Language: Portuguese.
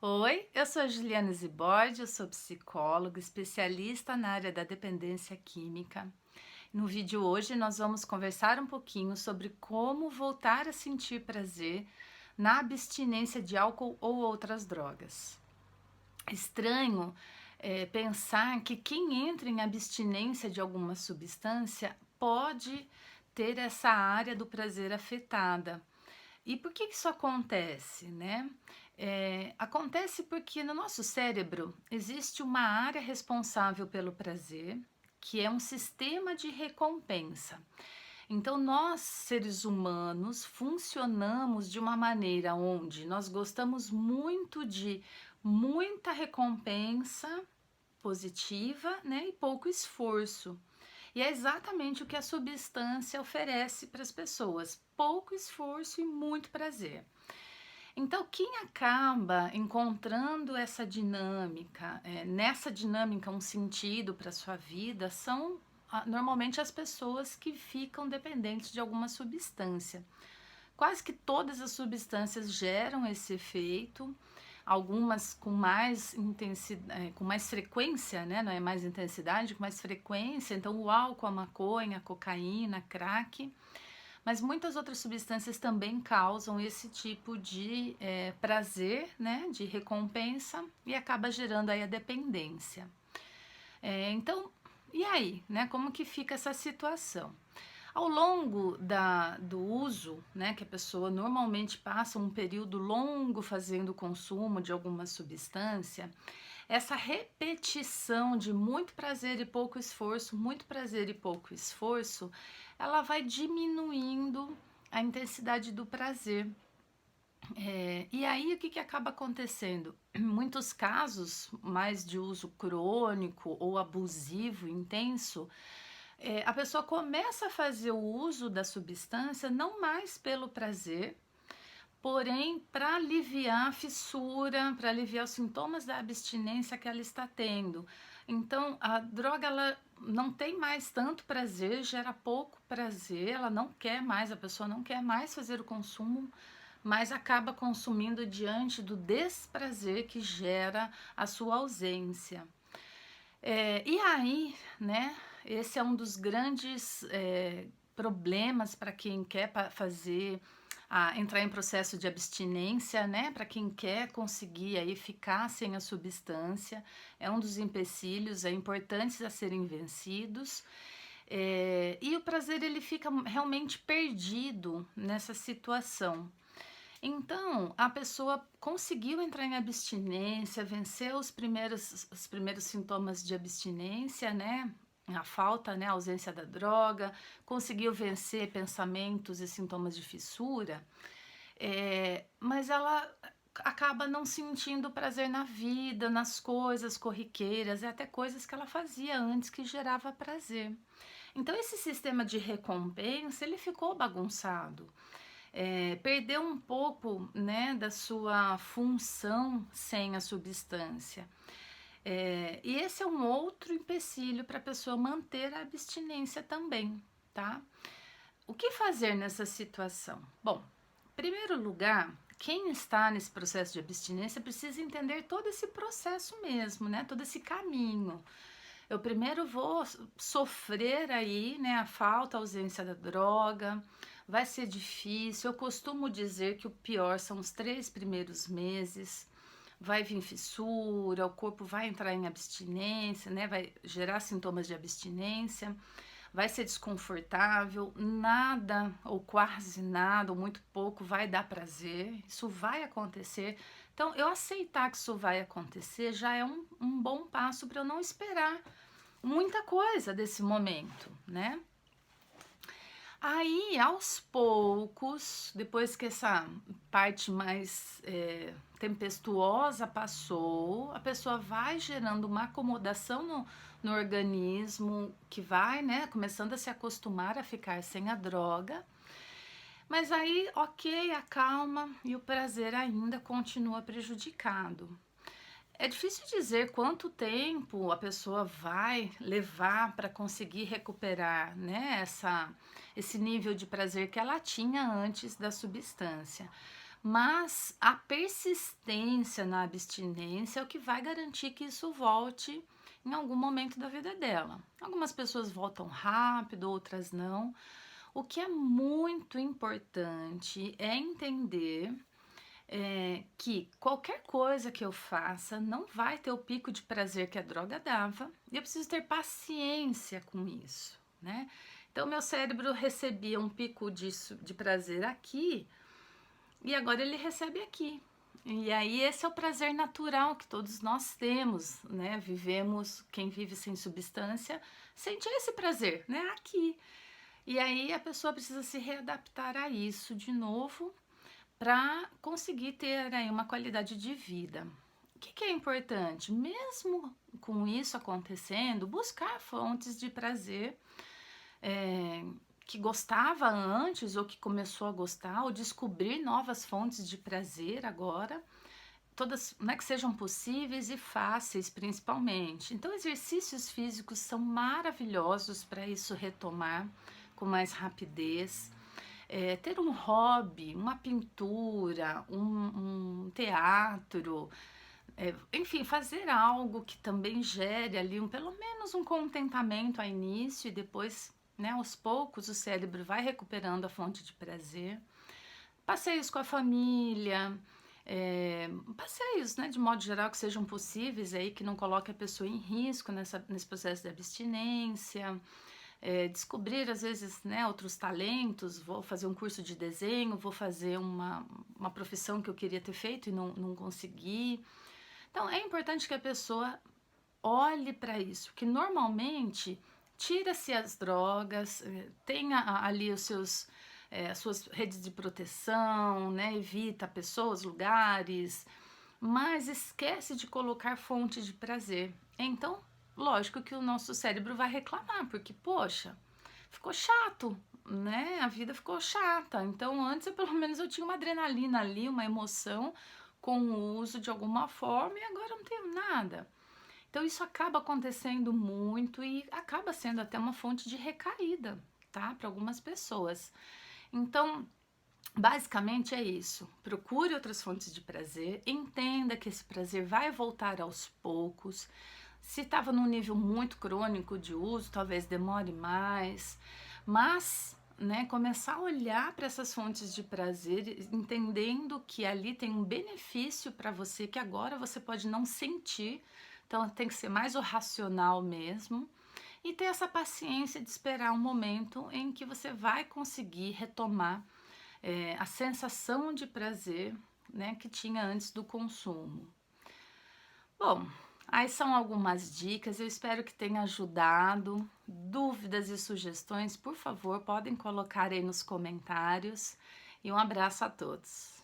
Oi, eu sou a Juliana Zibord, eu sou psicóloga, especialista na área da dependência química. No vídeo hoje nós vamos conversar um pouquinho sobre como voltar a sentir prazer na abstinência de álcool ou outras drogas. Estranho pensar que quem entra em abstinência de alguma substância pode ter essa área do prazer afetada. E por que isso acontece, né? Acontece porque no nosso cérebro existe uma área responsável pelo prazer, que é um sistema de recompensa. Então, nós, seres humanos, funcionamos de uma maneira onde nós gostamos muito de muita recompensa positiva, né, e pouco esforço. E é exatamente o que a substância oferece para as pessoas: pouco esforço e muito prazer. Então, quem acaba encontrando essa dinâmica, nessa dinâmica um sentido para a sua vida, são normalmente as pessoas que ficam dependentes de alguma substância. Quase que todas as substâncias geram esse efeito, algumas com mais intensidade, com mais frequência, né? Não é mais intensidade, com mais frequência. Então, o álcool, a maconha, a cocaína, a crack. Mas muitas outras substâncias também causam esse tipo de prazer, né? De recompensa e acaba gerando aí a dependência. Então, e aí, né? Como que fica essa situação? Ao longo do uso, né, que a pessoa normalmente passa um período longo fazendo o consumo de alguma substância, essa repetição de muito prazer e pouco esforço, muito prazer e pouco esforço, ela vai diminuindo a intensidade do prazer. E aí o que acaba acontecendo? Em muitos casos, mais de uso crônico ou abusivo, intenso, a pessoa começa a fazer o uso da substância não mais pelo prazer, porém para aliviar a fissura, para aliviar os sintomas da abstinência que ela está tendo. Então a droga ela não tem mais tanto prazer, gera pouco prazer, ela não quer mais, a pessoa não quer mais fazer o consumo, mas acaba consumindo diante do desprazer que gera a sua ausência. E aí, né, esse é um dos grandes problemas para quem quer fazer, entrar em processo de abstinência, né, para quem quer conseguir aí ficar sem a substância, é um dos empecilhos importantes a serem vencidos. E o prazer ele fica realmente perdido nessa situação. Então, a pessoa conseguiu entrar em abstinência, vencer os primeiros sintomas de abstinência, né? A falta, né? A ausência da droga, conseguiu vencer pensamentos e sintomas de fissura, mas ela acaba não sentindo prazer na vida, nas coisas corriqueiras e até coisas que ela fazia antes que gerava prazer. Então, esse sistema de recompensa, ele ficou bagunçado. Perdeu um pouco, né, da sua função sem a substância. E esse é um outro empecilho para a pessoa manter a abstinência também, tá? O que fazer nessa situação? Bom, em primeiro lugar, quem está nesse processo de abstinência precisa entender todo esse processo mesmo, né? Todo esse caminho. Eu primeiro vou sofrer aí, né, a falta, a ausência da droga, vai ser difícil. Eu costumo dizer que o pior são os 3 primeiros meses. Vai vir fissura, o corpo vai entrar em abstinência, né, vai gerar sintomas de abstinência, vai ser desconfortável, nada ou quase nada, ou muito pouco vai dar prazer, isso vai acontecer. Então, eu aceitar que isso vai acontecer já é um bom passo para eu não esperar muita coisa desse momento, né? Aí, aos poucos, depois que essa parte mais tempestuosa passou, a pessoa vai gerando uma acomodação no organismo, que vai, né, começando a se acostumar a ficar sem a droga. Mas aí, ok, acalma e o prazer ainda continua prejudicado. É difícil dizer quanto tempo a pessoa vai levar para conseguir recuperar, né, esse nível de prazer que ela tinha antes da substância. Mas a persistência na abstinência é o que vai garantir que isso volte em algum momento da vida dela. Algumas pessoas voltam rápido, outras não. O que é muito importante é entender que qualquer coisa que eu faça não vai ter o pico de prazer que a droga dava, e eu preciso ter paciência com isso, né? Então, meu cérebro recebia um pico de prazer aqui, e agora ele recebe aqui. E aí, esse é o prazer natural que todos nós temos, né? Vivemos, quem vive sem substância, sente esse prazer, né? Aqui. E aí, a pessoa precisa se readaptar a isso de novo para conseguir ter aí uma qualidade de vida. O que é importante? Mesmo com isso acontecendo, buscar fontes de prazer que gostava antes ou que começou a gostar, ou descobrir novas fontes de prazer agora, todas, né, que sejam possíveis e fáceis, principalmente. Então, exercícios físicos são maravilhosos para isso retomar com mais rapidez. Ter um hobby, uma pintura, um teatro, enfim, fazer algo que também gere ali pelo menos um contentamento a início e depois, né, aos poucos o cérebro vai recuperando a fonte de prazer. Passeios com a família, passeios, né, de modo geral que sejam possíveis aí, que não coloque a pessoa em risco nesse processo de abstinência. Descobrir às vezes, né, outros talentos, vou fazer um curso de desenho, vou fazer uma profissão que eu queria ter feito e não consegui. Então é importante que a pessoa olhe para isso, que normalmente tira-se as drogas, tenha ali as suas redes de proteção, né, evita pessoas, lugares, mas esquece de colocar fonte de prazer. Então, lógico que o nosso cérebro vai reclamar, porque, poxa, ficou chato, né? A vida ficou chata. Então, antes, pelo menos, eu tinha uma adrenalina ali, uma emoção com o uso de alguma forma, e agora eu não tenho nada. Então, isso acaba acontecendo muito e acaba sendo até uma fonte de recaída, tá? Para algumas pessoas. Então, basicamente é isso. Procure outras fontes de prazer, entenda que esse prazer vai voltar aos poucos. Se estava num nível muito crônico de uso, talvez demore mais, mas, né, começar a olhar para essas fontes de prazer, entendendo que ali tem um benefício para você que agora você pode não sentir, então tem que ser mais o racional mesmo. E ter essa paciência de esperar um momento em que você vai conseguir retomar a sensação de prazer, né, que tinha antes do consumo. Bom, aí são algumas dicas, eu espero que tenha ajudado. Dúvidas e sugestões, por favor, podem colocar aí nos comentários. E um abraço a todos.